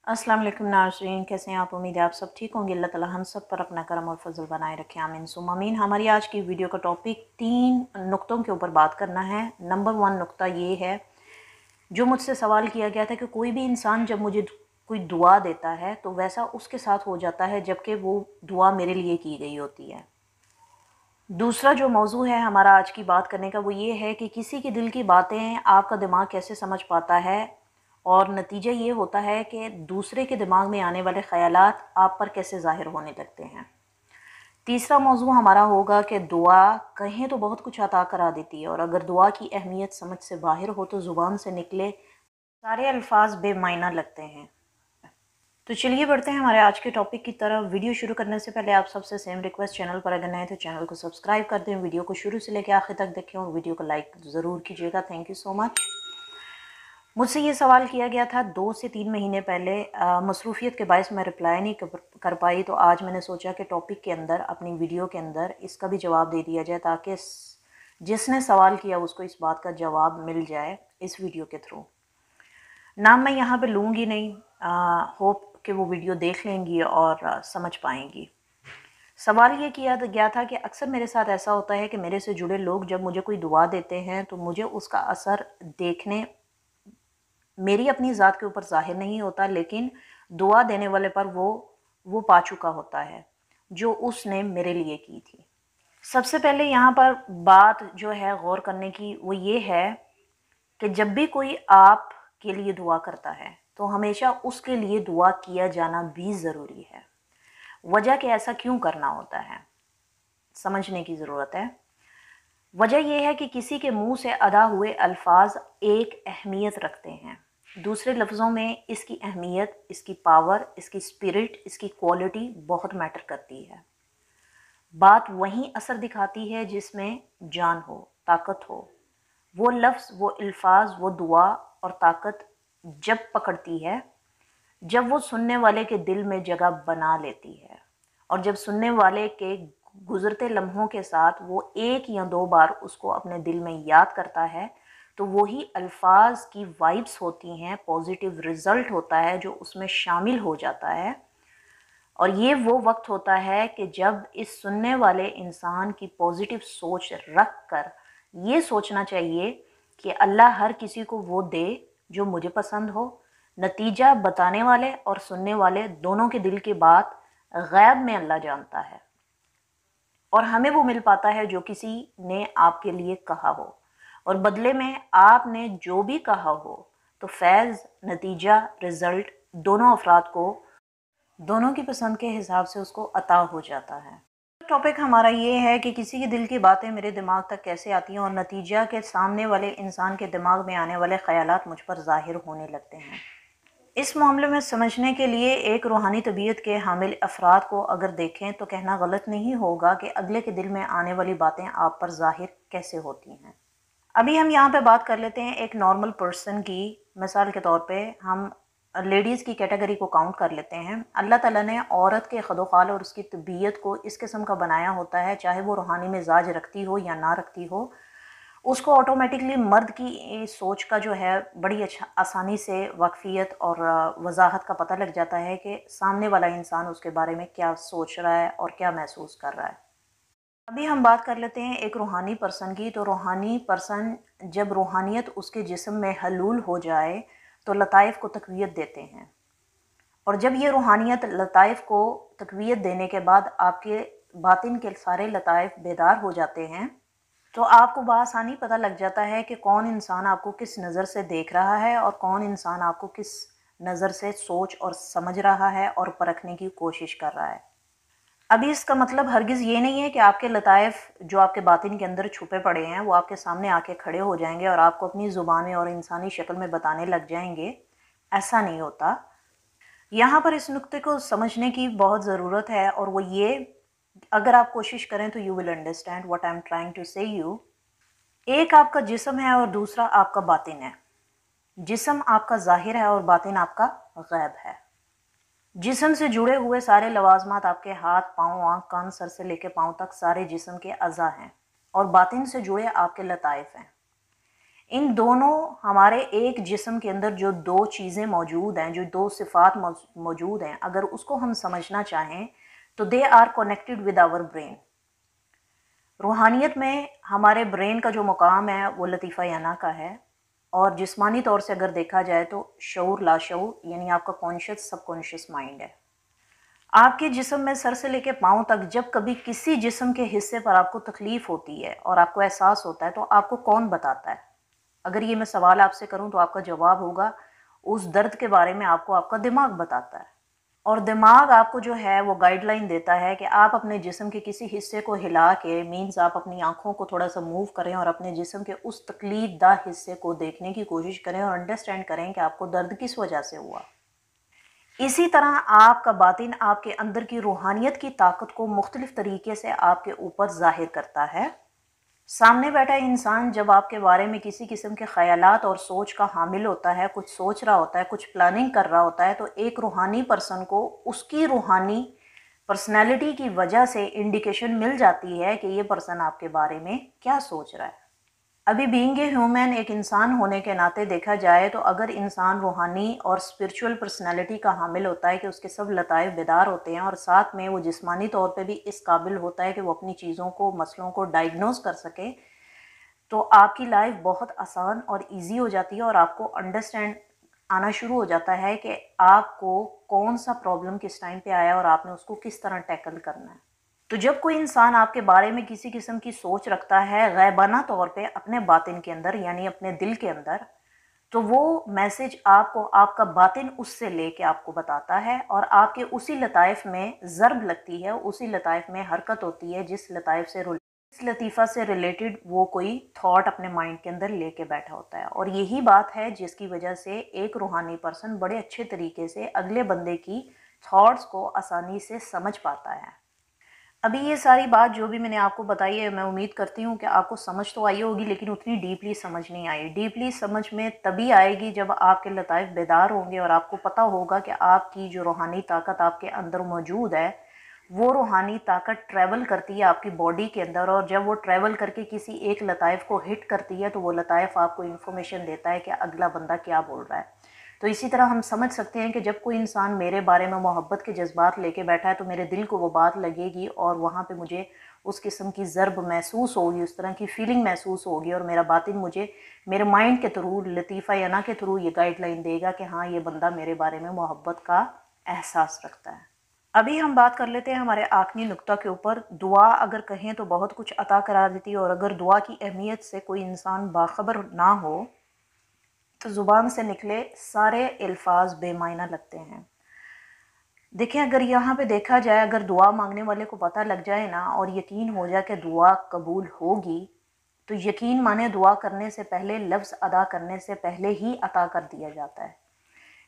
अस्सलाम वालेकुम नाज़रीन, कैसे हैं आप? उम्मीद है आप सब ठीक होंगे। अल्लाह ताला हम सब पर अपना करम और फजल बनाए रखें, आमीन सुम्मा आमीन। हमारी आज की वीडियो का टॉपिक 3 नुक्तों के ऊपर बात करना है। नंबर 1 नुक्ता ये है, जो मुझसे सवाल किया गया था कि कोई भी इंसान जब मुझे कोई दुआ देता है तो वैसा उसके साथ हो जाता है जबकि वो दुआ मेरे लिए की गई होती है। दूसरा जो मौजू है हमारा आज की बात करने का वो ये है कि किसी के दिल की बातें आपका दिमाग कैसे समझ पाता है, और नतीजा ये होता है कि दूसरे के दिमाग में आने वाले ख़यालात आप पर कैसे ज़ाहिर होने लगते हैं। तीसरा मौजू हमारा होगा कि दुआ कहें तो बहुत कुछ अता करा देती है, और अगर दुआ की अहमियत समझ से बाहर हो तो ज़ुबान से निकले सारे अल्फाज बेमायना लगते हैं। तो चलिए बढ़ते हैं हमारे आज के टॉपिक की तरफ। वीडियो शुरू करने से पहले आप सबसे सेम रिक्वेस्ट, चैनल पर अगर नए तो चैनल को सब्सक्राइब कर दें, वीडियो को शुरू से लेकर आखिर तक देखें और वीडियो को लाइक ज़रूर कीजिएगा। Thank you so much. मुझसे ये सवाल किया गया था 2 से 3 महीने पहले। मसरूफ़ियत के बायस मैं रिप्लाई नहीं कर पाई, तो आज मैंने सोचा कि टॉपिक के अंदर, अपनी वीडियो के अंदर इसका भी जवाब दे दिया जाए ताकि जिसने सवाल किया उसको इस बात का जवाब मिल जाए इस वीडियो के थ्रू। नाम मैं यहाँ पे लूँगी नहीं, होप कि वो वीडियो देख लेंगी और समझ पाएंगी। सवाल ये किया गया था कि अक्सर मेरे साथ ऐसा होता है कि मेरे से जुड़े लोग जब मुझे कोई दुआ देते हैं तो मुझे उसका असर देखने मेरी अपनी ज़ात के ऊपर ज़ाहिर नहीं होता, लेकिन दुआ देने वाले पर वो पा चुका होता है जो उसने मेरे लिए की थी। सबसे पहले यहाँ पर बात जो है गौर करने की वो ये है कि जब भी कोई आप के लिए दुआ करता है तो हमेशा उसके लिए दुआ किया जाना भी ज़रूरी है। वजह कि ऐसा क्यों करना होता है, समझने की ज़रूरत है। वजह यह है कि किसी के मुंह से अदा हुए अल्फाज एक अहमियत रखते हैं। दूसरे लफ्ज़ों में इसकी अहमियत, इसकी पावर, इसकी स्पिरिट, इसकी क्वालिटी बहुत मैटर करती है। बात वहीं असर दिखाती है जिसमें जान हो, ताकत हो। वो लफ्ज़, वो अल्फाज, वो दुआ और ताकत जब पकड़ती है जब वो सुनने वाले के दिल में जगह बना लेती है, और जब सुनने वाले के गुज़रते लम्हों के साथ वो 1 या 2 बार उसको अपने दिल में याद करता है, तो वही अल्फाज की वाइब्स होती हैं, पॉजिटिव रिज़ल्ट होता है जो उसमें शामिल हो जाता है। और ये वो वक्त होता है कि जब इस सुनने वाले इंसान की पॉजिटिव सोच रख कर ये सोचना चाहिए कि अल्लाह हर किसी को वो दे जो मुझे पसंद हो। नतीजा बताने वाले और सुनने वाले दोनों के दिल की बात गैब में अल्लाह जानता है, और हमें वो मिल पाता है जो किसी ने आपके लिए कहा हो, और बदले में आपने जो भी कहा हो तो फैज़, नतीजा, रिज़ल्ट दोनों अफराद को, दोनों की पसंद के हिसाब से उसको अता हो जाता है। टॉपिक हमारा ये है कि किसी के दिल की बातें मेरे दिमाग तक कैसे आती हैं और नतीजा के सामने वाले इंसान के दिमाग में आने वाले ख़यालात मुझ पर ज़ाहिर होने लगते हैं। इस मामले में समझने के लिए एक रूहानी तबीयत के हामिल अफराद को अगर देखें तो कहना गलत नहीं होगा कि अगले के दिल में आने वाली बातें आप पर ज़ाहिर कैसे होती हैं। अभी हम यहाँ पे बात कर लेते हैं एक नॉर्मल पर्सन की। मिसाल के तौर पे हम लेडीज़ की कैटेगरी को काउंट कर लेते हैं। अल्लाह ताला ने औरत के खदोखाल और उसकी तबीयत को इस किस्म का बनाया होता है, चाहे वो रूहानी मिजाज रखती हो या ना रखती हो, उसको ऑटोमेटिकली मर्द की सोच का जो है बड़ी अच्छा आसानी से वाकफियत और वजाहत का पता लग जाता है कि सामने वाला इंसान उसके बारे में क्या सोच रहा है और क्या महसूस कर रहा है। अभी हम बात कर लेते हैं एक रूहानी पर्सन की। तो रूहानी पर्सन जब रूहानियत उसके जिस्म में हलूल हो जाए तो लताइफ को तक़वियत देते हैं, और जब ये रूहानियत लताइफ को तक़वियत देने के बाद आपके बातिन के सारे लताइफ बेदार हो जाते हैं, तो आपको बआसानी पता लग जाता है कि कौन इंसान आपको किस नज़र से देख रहा है और कौन इंसान आपको किस नज़र से सोच और समझ रहा है और परखने की कोशिश कर रहा है। अभी इसका मतलब हरगिज़ ये नहीं है कि आपके लताइफ जो आपके बातिन के अंदर छुपे पड़े हैं वो आपके सामने आके खड़े हो जाएंगे और आपको अपनी ज़ुबान में और इंसानी शक्ल में बताने लग जाएंगे। ऐसा नहीं होता। यहाँ पर इस नुक्ते को समझने की बहुत ज़रूरत है, और वो ये अगर आप कोशिश करें तो you will understand what I am trying to say you. एक आपका जिस्म है और दूसरा आपका बातिन है। जिस्म आपका ज़ाहिर है और बातिन आपका गैब है। जिस्म से जुड़े हुए सारे लवाजमात आपके हाथ, पाँव, आँख, कान, सर से लेकर पाँव तक सारे जिस्म के अज़ा हैं और बातिन से जुड़े आपके लताइफ हैं। इन दोनों हमारे एक जिस्म के अंदर जो दो चीज़ें मौजूद हैं, जो दो सिफ़ात मौजूद हैं, अगर उसको हम समझना चाहें तो they are connected with our brain. रूहानियत में हमारे ब्रेन का जो मुकाम है वो लतीफ़ा याना का है, और जिस्मानी तौर से अगर देखा जाए तो शऊर लाशऊर यानी आपका कॉन्शियस सबकॉन्शियस माइंड है। आपके जिस्म में सर से लेकर पाँव तक जब कभी किसी जिस्म के हिस्से पर आपको तकलीफ़ होती है और आपको एहसास होता है तो आपको कौन बताता है? अगर ये मैं सवाल आपसे करूं तो आपका जवाब होगा उस दर्द के बारे में आपको आपका दिमाग बताता है। और दिमाग आपको जो है वो गाइडलाइन देता है कि आप अपने जिस्म के किसी हिस्से को हिला के, मीन्स आप अपनी आंखों को थोड़ा सा मूव करें और अपने जिस्म के उस तकलीफदा हिस्से को देखने की कोशिश करें और अंडरस्टैंड करें कि आपको दर्द किस वजह से हुआ। इसी तरह आपका बातिन आपके अंदर की रूहानियत की ताकत को मुख्तलिफ तरीके से आपके ऊपर जाहिर करता है। सामने बैठा इंसान जब आपके बारे में किसी किस्म के ख्यालात और सोच का हामिल होता है, कुछ सोच रहा होता है, कुछ प्लानिंग कर रहा होता है, तो एक रूहानी पर्सन को उसकी रूहानी पर्सनैलिटी की वजह से इंडिकेशन मिल जाती है कि ये पर्सन आपके बारे में क्या सोच रहा है। अभी बीइंग ए ह्यूमन, एक इंसान होने के नाते देखा जाए तो अगर इंसान रूहानी और स्पिरिचुअल पर्सनैलिटी का हामिल होता है कि उसके सब लताइफ बेदार होते हैं और साथ में वो जिस्मानी तौर पे भी इस काबिल होता है कि वो अपनी चीज़ों को, मसलों को डायग्नोज कर सके, तो आपकी लाइफ बहुत आसान और इजी हो जाती है और आपको अंडरस्टैंड आना शुरू हो जाता है कि आपको कौन सा प्रॉब्लम किस टाइम पे आया और आपने उसको किस तरह टैकल करना है। तो जब कोई इंसान आपके बारे में किसी किस्म की सोच रखता है गैबाना तौर पे अपने बातिन के अंदर यानी अपने दिल के अंदर, तो वो मैसेज आपको आपका बातिन उससे लेके आपको बताता है और आपके उसी लताइफ में ज़र्ब लगती है, उसी लताइफ में हरकत होती है जिस लताइफ से इस लतीफ़ा से रिलेटेड वो कोई थॉट अपने माइंड के अंदर लेके बैठा होता है। और यही बात है जिसकी वजह से एक रूहानी पर्सन बड़े अच्छे तरीके से अगले बंदे की थॉट्स को आसानी से समझ पाता है। अभी ये सारी बात जो भी मैंने आपको बताई है, मैं उम्मीद करती हूँ कि आपको समझ तो आई होगी, लेकिन उतनी डीपली समझ नहीं आई। डीपली समझ में तभी आएगी जब आपके लताइफ बेदार होंगे और आपको पता होगा कि आपकी जो रूहानी ताकत आपके अंदर मौजूद है, वो रूहानी ताकत ट्रैवल करती है आपकी बॉडी के अंदर, और जब वो ट्रैवल करके किसी एक लताइफ को हिट करती है तो वो लताइफ आपको इन्फॉर्मेशन देता है कि अगला बंदा क्या बोल रहा है। तो इसी तरह हम समझ सकते हैं कि जब कोई इंसान मेरे बारे में मोहब्बत के जज्बात लेके बैठा है तो मेरे दिल को वो बात लगेगी और वहाँ पे मुझे उस किस्म की ज़र्ब महसूस होगी, उस तरह की फ़ीलिंग महसूस होगी, और मेरा बातिन मुझे मेरे माइंड के थ्रू, लतीफ़ा याना के थ्रू ये गाइडलाइन देगा कि हाँ, ये बंदा मेरे बारे में मोहब्बत का एहसास रखता है। अभी हम बात कर लेते हैं हमारे आखिरी नुक्ता के ऊपर। दुआ अगर कहें तो बहुत कुछ अता करा देती है, और अगर दुआ की अहमियत से कोई इंसान बाखबर ना हो तो ज़ुबान से निकले सारे अल्फाज बेमायना लगते हैं। देखें, अगर यहाँ पे देखा जाए, अगर दुआ मांगने वाले को पता लग जाए ना और यकीन हो जाए कि दुआ कबूल होगी, तो यकीन माने दुआ करने से पहले, लफ्ज़ अदा करने से पहले ही अता कर दिया जाता है।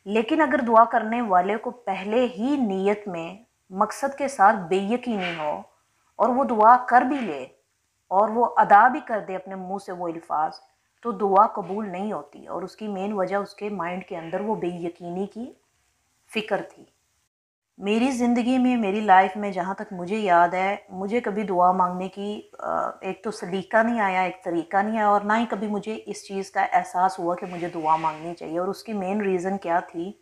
लेकिन अगर दुआ करने वाले को पहले ही नीयत में मकसद के साथ बेयकीनी हो और वो दुआ कर भी ले और वो अदा भी कर दे अपने मुंह से वो अल्फाज, तो दुआ कबूल नहीं होती। और उसकी मेन वजह उसके माइंड के अंदर वो बेयकीनी की फ़िक्र थी। मेरी ज़िंदगी में, मेरी लाइफ में जहाँ तक मुझे याद है, मुझे कभी दुआ मांगने की एक तो सलीका नहीं आया, एक तरीका नहीं आया, और ना ही कभी मुझे इस चीज़ का एहसास हुआ कि मुझे दुआ मांगनी चाहिए। और उसकी मेन रीज़न क्या थी?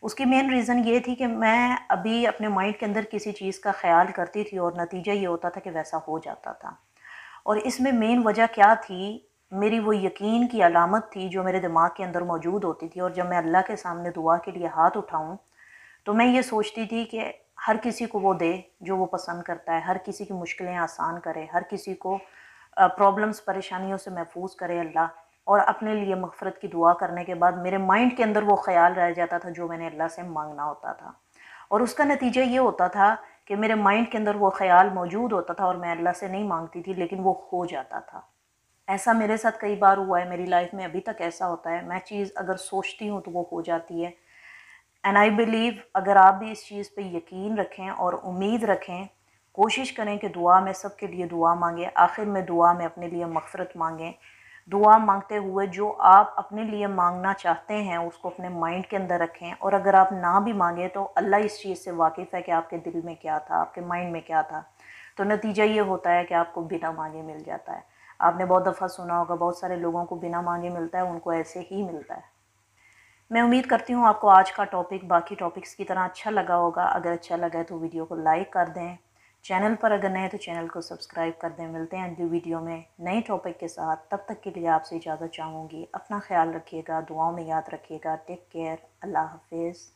उसकी मेन रीज़न ये थी कि मैं अभी अपने माइंड के अंदर किसी चीज़ का ख्याल करती थी और नतीजा ये होता था कि वैसा हो जाता था। और इसमें मेन वजह क्या थी? मेरी वो यकीन की अलामत थी जो मेरे दिमाग के अंदर मौजूद होती थी। और जब मैं अल्लाह के सामने दुआ के लिए हाथ उठाऊं तो मैं ये सोचती थी कि हर किसी को वो दे जो वो पसंद करता है, हर किसी की मुश्किलें आसान करे, हर किसी को प्रॉब्लम्स, परेशानियों से महफूज करे अल्लाह। और अपने लिए मग़फ़िरत की दुआ करने के बाद मेरे माइंड के अंदर वो ख़्याल रह जाता था जो मैंने अल्लाह से मांगना होता था, और उसका नतीजा ये होता था कि मेरे माइंड के अंदर वो ख़्याल मौजूद होता था और मैं अल्लाह से नहीं मांगती थी, लेकिन वो हो जाता था। ऐसा मेरे साथ कई बार हुआ है, मेरी लाइफ में अभी तक ऐसा होता है। मैं चीज़ अगर सोचती हूँ तो वो हो जाती है। एंड आई बिलीव अगर आप भी इस चीज़ पे यकीन रखें और उम्मीद रखें, कोशिश करें कि दुआ में सबके लिए दुआ मांगें, आखिर में दुआ में अपने लिए मग़फ़िरत मांगें। दुआ मांगते हुए जो आप अपने लिए मांगना चाहते हैं उसको अपने माइंड के अंदर रखें, और अगर आप ना भी मांगें तो अल्लाह इस चीज़ से वाकिफ़ है कि आपके दिल में क्या था, आपके माइंड में क्या था। तो नतीजा ये होता है कि आपको बिना मांगे मिल जाता है। आपने बहुत दफ़ा सुना होगा, बहुत सारे लोगों को बिना मांगे मिलता है, उनको ऐसे ही मिलता है। मैं उम्मीद करती हूँ आपको आज का टॉपिक बाकी टॉपिक्स की तरह अच्छा लगा होगा। अगर अच्छा लगा है तो वीडियो को लाइक कर दें, चैनल पर अगर नए तो चैनल को सब्सक्राइब कर दें। मिलते हैं अगली वीडियो में नए टॉपिक के साथ, तब तक के लिए आपसे इजाज़त चाहूँगी। अपना ख्याल रखिएगा, दुआओं में याद रखिएगा। टेक केयर, अल्लाह हाफिज़।